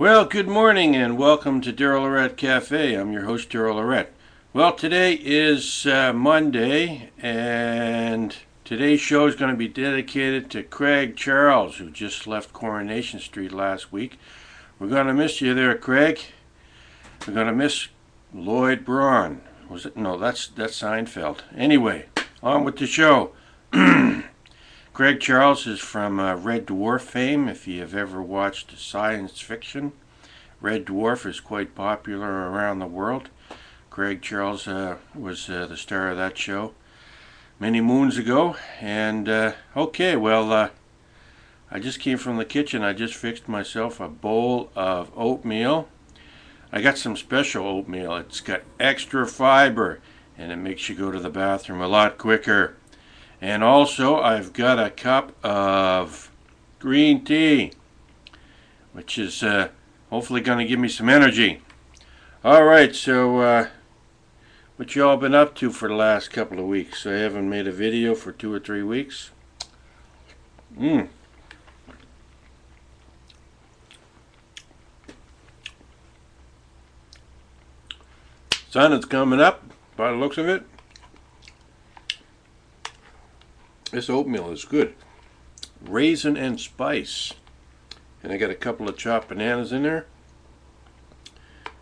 Well, good morning and welcome to daryllorette Cafe. I'm your host, daryllorette. Well, today is Monday, and today's show is going to be dedicated to Craig Charles, who just left Coronation Street last week. We're going to miss you there, Craig. We're going to miss Lloyd Braun. Was it? No, that's Seinfeld. Anyway, on with the show. Craig Charles is from Red Dwarf fame. If you have ever watched science fiction, Red Dwarf is quite popular around the world. Craig Charles was the star of that show many moons ago. And I just came from the kitchen. I just fixed myself a bowl of oatmeal. I got some special oatmeal. It's got extra fiber, and it makes you go to the bathroom a lot quicker. And also, I've got a cup of green tea, which is hopefully going to give me some energy. Alright, so what y'all been up to for the last couple of weeks? I haven't made a video for 2 or 3 weeks. Sun is coming up by the looks of it. This oatmeal is good. Raisin and spice. And I got a couple of chopped bananas in there.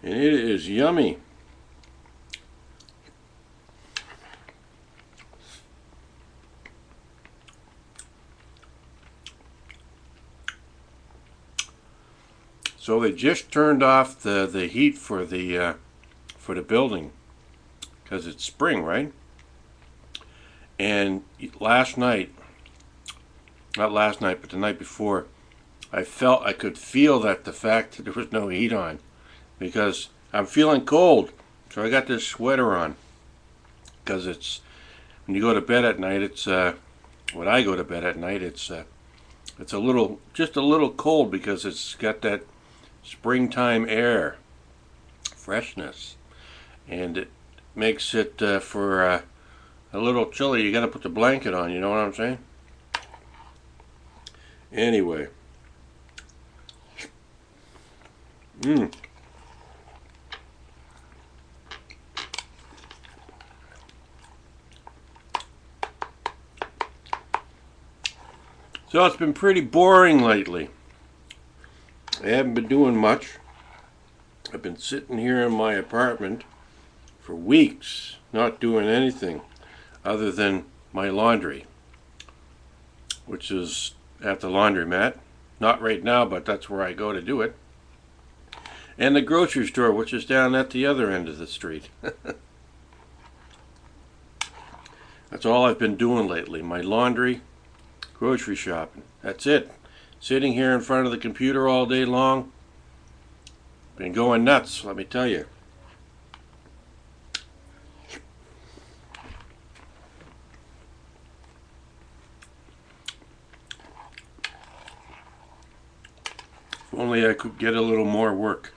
And it is yummy. So they just turned off the heat for the building because it's spring, right? And last night, not last night, but the night before, I could feel that the fact that there was no heat on, because I'm feeling cold. So I got this sweater on, because it's, when you go to bed at night, when I go to bed at night, it's a little, just a little cold, because it's got that springtime air, freshness, and it makes it for a little chilly. You got to put the blanket on, you know what I'm saying? Anyway. So it's been pretty boring lately. I haven't been doing much. I've been sitting here in my apartment for weeks, not doing anything other than my laundry, which is at the laundromat. Not right now, but that's where I go to do it. And the grocery store, which is down at the other end of the street. That's all I've been doing lately. My laundry, grocery shopping. That's it. Sitting here in front of the computer all day long. Been going nuts, let me tell you. If only I could get a little more work.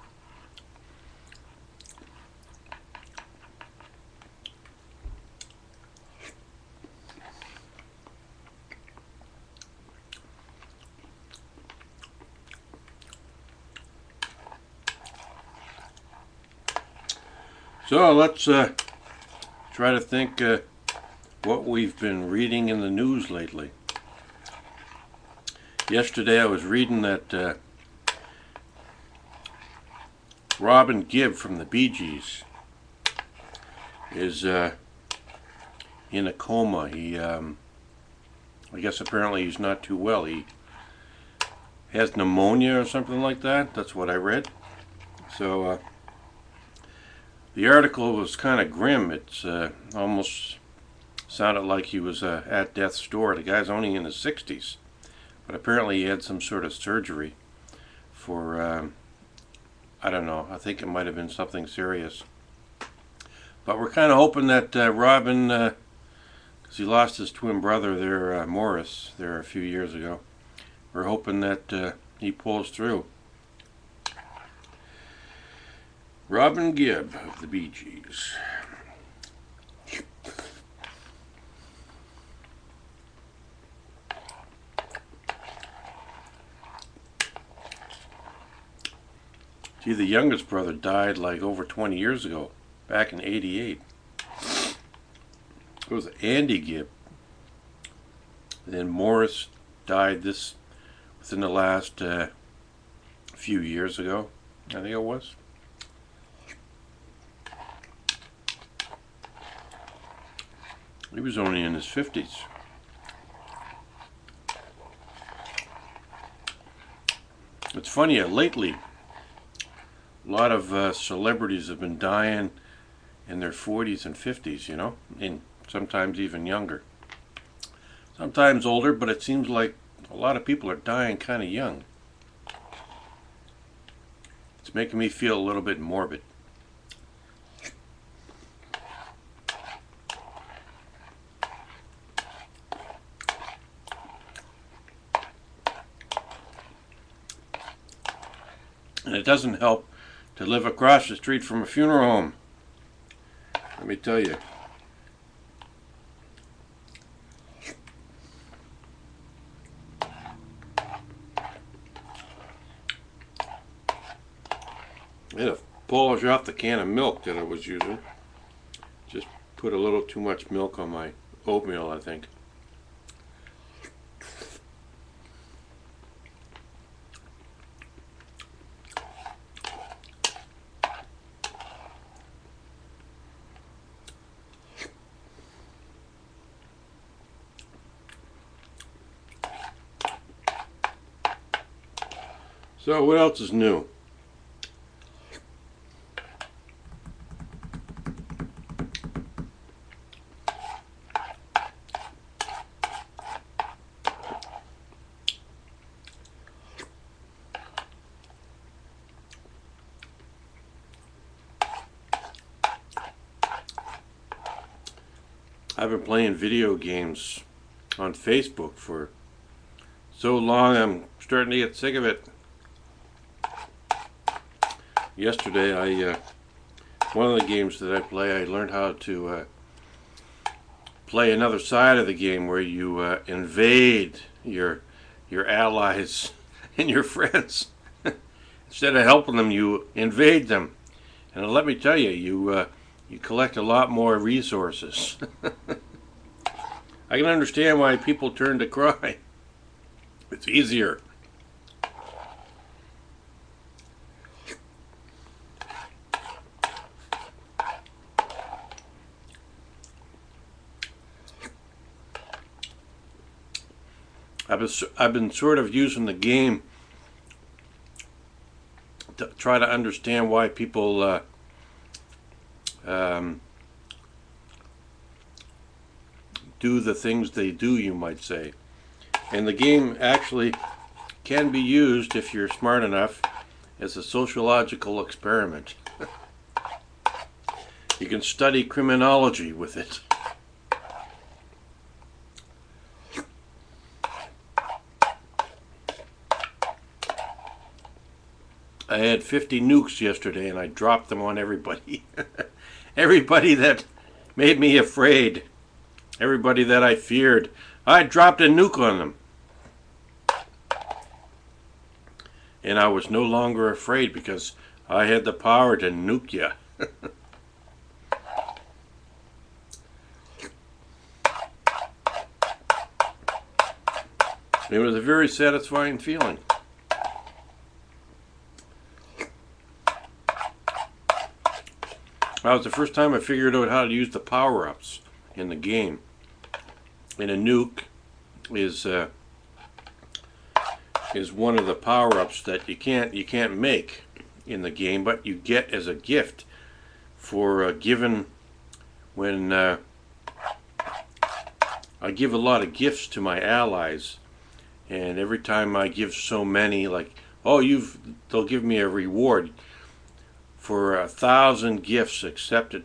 So let's try to think what we've been reading in the news lately. Yesterday I was reading that Robin Gibb from the Bee Gees is in a coma. He, I guess apparently he's not too well. He has pneumonia or something like that. That's what I read. So the article was kind of grim. It's almost sounded like he was at death's door. The guy's only in his 60s, but apparently he had some sort of surgery for I don't know. I think it might have been something serious. But we're kind of hoping that Robin, because he lost his twin brother there, Morris, there a few years ago. We're hoping that he pulls through. Robin Gibb of the Bee Gees. Gee, the youngest brother died like over 20 years ago, back in '88. It was Andy Gibb. And then Morris died within the last few years ago, I think it was. He was only in his 50s. It's funny, lately, a lot of celebrities have been dying in their 40s and 50s, you know, and sometimes even younger. Sometimes older, but it seems like a lot of people are dying kind of young. It's making me feel a little bit morbid. And it doesn't help to live across the street from a funeral home. Let me tell you. I had to polish off the can of milk that I was using. Just put a little too much milk on my oatmeal, I think. So what else is new? I've been playing video games on Facebook for so long I'm starting to get sick of it. Yesterday, one of the games that I play, I learned how to play another side of the game where you invade your allies and your friends. Instead of helping them, you invade them. And let me tell you, you collect a lot more resources. I can understand why people turn to crime. It's easier. I've been sort of using the game to try to understand why people do the things they do, you might say. And the game actually can be used, if you're smart enough, as a sociological experiment. You can study criminology with it. I had 50 nukes yesterday and I dropped them on everybody. Everybody that made me afraid. Everybody that I feared. I dropped a nuke on them. And I was no longer afraid because I had the power to nuke you. It was a very satisfying feeling. That was the first time I figured out how to use the power-ups in the game. And a nuke is one of the power-ups that you can't make in the game, but you get as a gift for given when I give a lot of gifts to my allies, and every time I give so many, like, oh, they'll give me a reward for 1,000 gifts accepted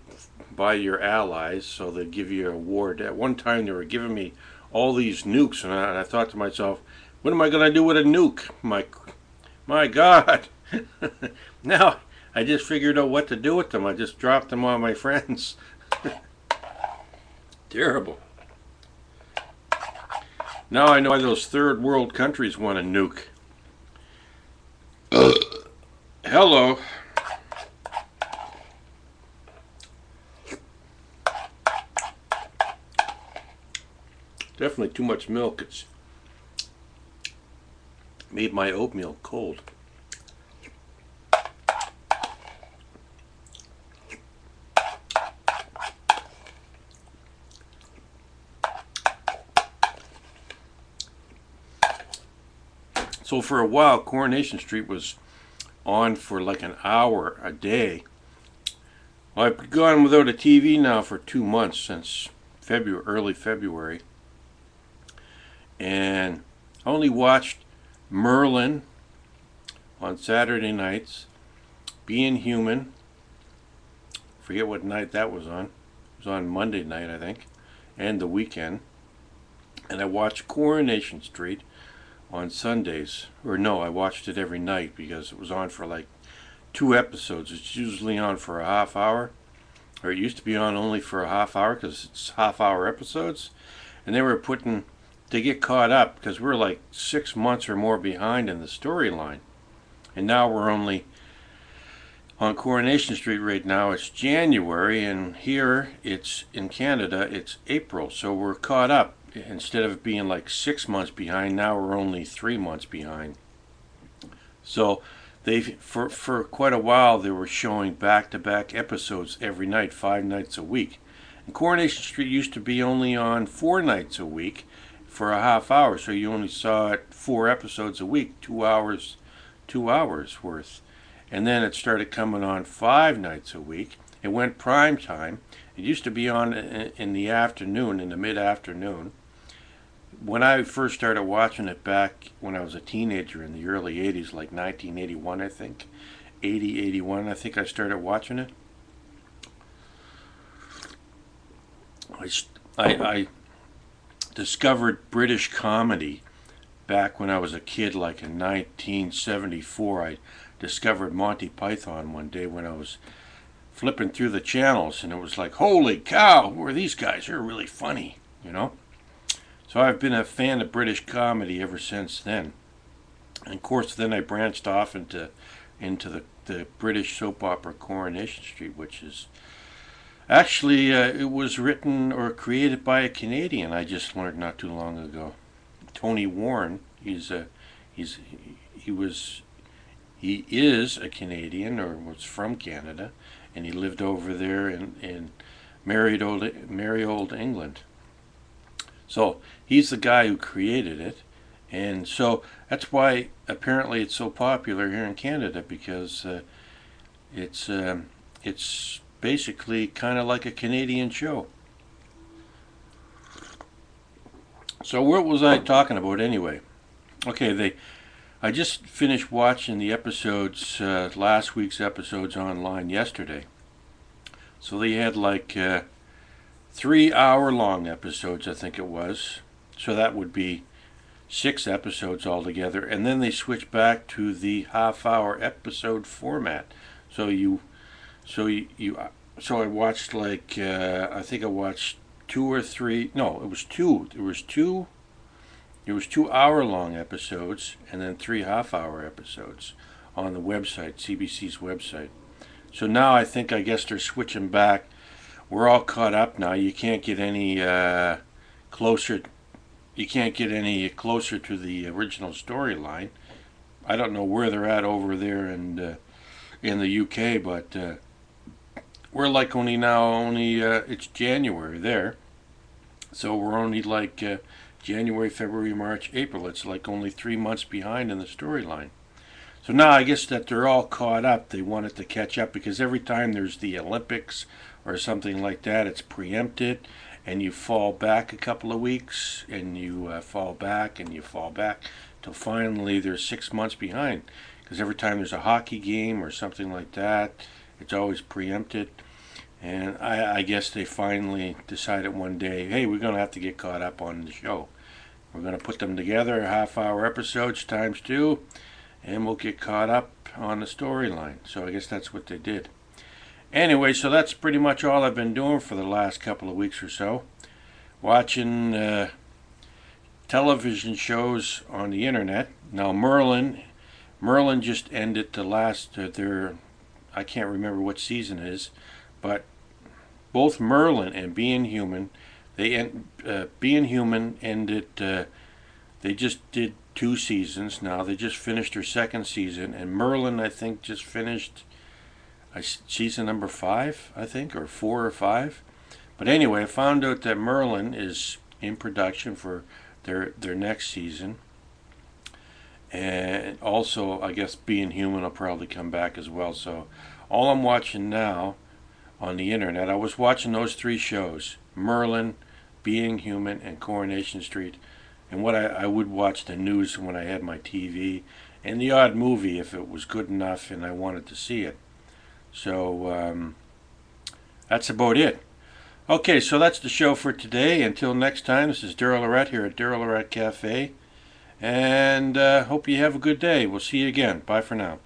by your allies, so they give you an award. At one time they were giving me all these nukes, and I thought to myself, what am I going to do with a nuke? My God. Now I just figured out what to do with them. I just dropped them on my friends. Terrible. Now I know why those third world countries want a nuke. hello. Definitely too much milk. It's made my oatmeal cold. So for a while, Coronation Street was on for like an hour a day. Well, I've gone without a TV now for 2 months, since early February. And I only watched Merlin on Saturday nights, Being Human, forget what night that was on. It was on Monday night, I think, and the weekend. And I watched Coronation Street on Sundays. Or no, I watched it every night because it was on for like 2 episodes. It's usually on for a half hour, or it used to be on only for a half hour because it's half-hour episodes. And they were putting, to get caught up, because we're like 6 months or more behind in the storyline. And now we're only on Coronation Street right now. It's January, and here it's in Canada it's April, so we're caught up. Instead of being like 6 months behind, now we're only 3 months behind. So they, for quite a while, they were showing back-to-back episodes every night, 5 nights a week. And Coronation Street used to be only on 4 nights a week for a half hour, so you only saw it 4 episodes a week, 2 hours worth. And then it started coming on 5 nights a week. It went prime time. It used to be on in the afternoon, in the mid-afternoon. When I first started watching it back when I was a teenager in the early 80s, like 1981, I think, 80, 81, I think I started watching it. I discovered British comedy back when I was a kid, like in 1974. I discovered Monty Python one day when I was flipping through the channels, and it was like, holy cow, who are these guys? They're really funny, you know? So I've been a fan of British comedy ever since then. And of course, then I branched off into the British soap opera Coronation Street, which is actually, it was written or created by a Canadian. I just learned not too long ago. Tony Warren. He is a Canadian, or was from Canada, and he lived over there in merry old England. So he's the guy who created it, and so that's why apparently it's so popular here in Canada, because it's basically kind of like a Canadian show. So what was I talking about anyway? Okay, I just finished watching the episodes, last week's episodes online yesterday. So they had like 3-hour-long episodes, I think it was. So that would be 6 episodes altogether. And then they switched back to the half-hour episode format. So I watched like, I think I watched 2 or 3. No, it was 2. There was 2-hour-long episodes, and then 3 half-hour episodes on the website, CBC's website. So now I guess they're switching back. We're all caught up now. You can't get any closer. You can't get any closer to the original storyline. I don't know where they're at over there in the UK, but we're like only it's January there, so we're only like January, February, March, April. It's like only 3 months behind in the storyline. So now I guess that they're all caught up. They wanted to catch up because every time there's the Olympics or something like that, it's preempted, and you fall back a couple of weeks, and you fall back, and you fall back, till finally they're 6 months behind. Because every time there's a hockey game or something like that, it's always preempted. And I guess they finally decided one day, hey, we're going to have to get caught up on the show. We're going to put them together, half-hour episodes times 2, and we'll get caught up on the storyline. So I guess that's what they did. Anyway, so that's pretty much all I've been doing for the last couple of weeks or so. Watching television shows on the internet. Now Merlin Merlin just ended the last, I can't remember what season it is, but both Merlin and Being Human, Being Human ended, they just did 2 seasons now. They just finished their 2nd season, and Merlin, I think, just finished season number 5, I think, or 4 or 5. But anyway, I found out that Merlin is in production for their next season. And also, I guess Being Human will probably come back as well. So all I'm watching now on the internet, I was watching those 3 shows: Merlin, Being Human, and Coronation Street. And what I would watch the news when I had my TV, and the odd movie if it was good enough and I wanted to see it. So that's about it. Okay, so that's the show for today. Until next time, this is Daryl Lorette here at Daryl Lorette Cafe. And hope you have a good day. We'll see you again. Bye for now.